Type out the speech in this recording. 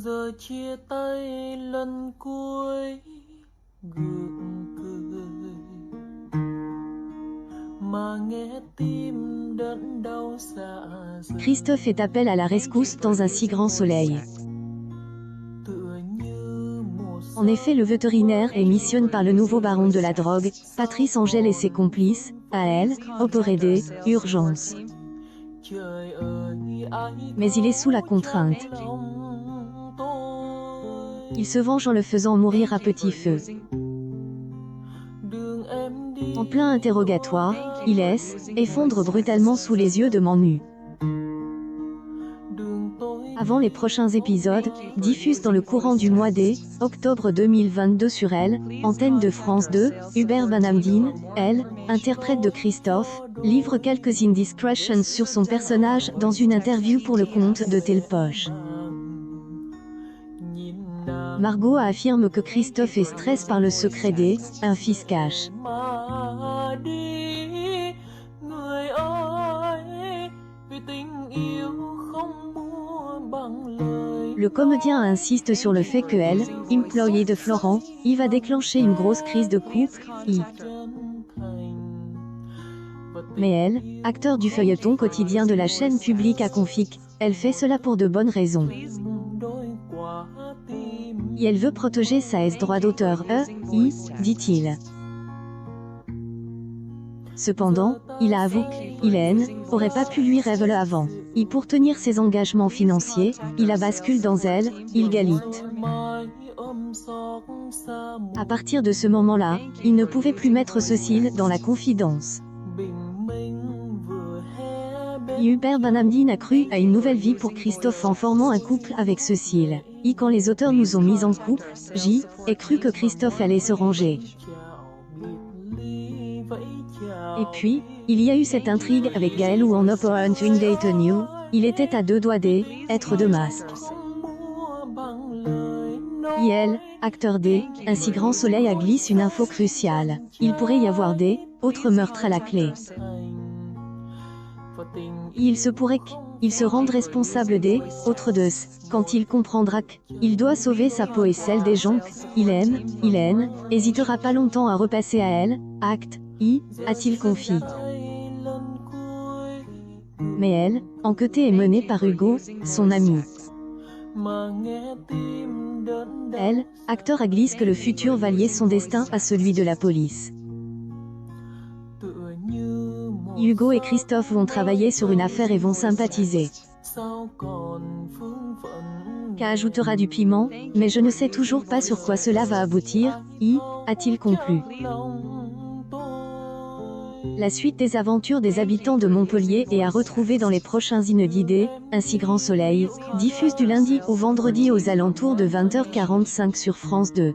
Giờ chia tay lần cuối gượng cười mà nghe tim đớn đau dạ dày. Christophe est appel à la rescousse dans un si grand soleil. En effet, le vétérinaire est missionné par le nouveau baron de la drogue, Patrice Angel et ses complices, à elle, opérer urgence. Mais il est sous la contrainte. Il se venge en le faisant mourir à petit feu. En plein interrogatoire, il effondre brutalement sous les yeux de Manu. Avant les prochains épisodes, diffusent dans le courant du mois d'octobre 2022 sur Elle, antenne de France 2, Hubert Benhamdine, elle, interprète de Christophe, livre quelques indiscretions sur son personnage dans une interview pour le compte de Telpoche. Margot affirme que Christophe est stressé par le secret un fils cache. Le comédien insiste sur le fait que elle, employée de Florent, y va déclencher une grosse crise de couple, Mais elle, acteur du feuilleton quotidien de la chaîne publique a confié elle fait cela pour de bonnes raisons. Et elle veut protéger sa droit d'auteur, dit-il. Cependant, il a avoué qu'Hélène aurait pas pu lui révéler avant. Et pour tenir ses engagements financiers, il a basculé dans elle, il galite. À partir de ce moment-là, il ne pouvait plus mettre Cécile dans la confidence. Hubert Benhamdine a cru à une nouvelle vie pour Christophe en formant un couple avec Cécile. Et quand les auteurs nous ont mis en couple, ai cru que Christophe allait se ranger. Et puis, il y a eu cette intrigue avec Gaël où en Opporun Twin Date New, il était à deux doigts d'être de masque. Et elle, acteur un si grand soleil a glisse une info cruciale. Il pourrait y avoir autres meurtres à la clé. Et il se pourrait qu'il se rende responsable autres quand il comprendra qu'il doit sauver sa peau et celle des gens qu'il aime, hésitera pas longtemps à repasser à elle, a-t-il confié. Mais elle, enquêtée est menée par Hugo, son ami. Elle, acteur a glisse que le futur va lier son destin à celui de la police. Hugo et Christophe vont travailler sur une affaire et vont sympathiser. Ajoutera du piment, mais je ne sais toujours pas sur quoi cela va aboutir, a-t-il conclu. La suite des aventures des habitants de Montpellier est à retrouver dans les prochains inédits Un si grand soleil, diffuse du lundi au vendredi aux alentours de 20h45 sur France 2.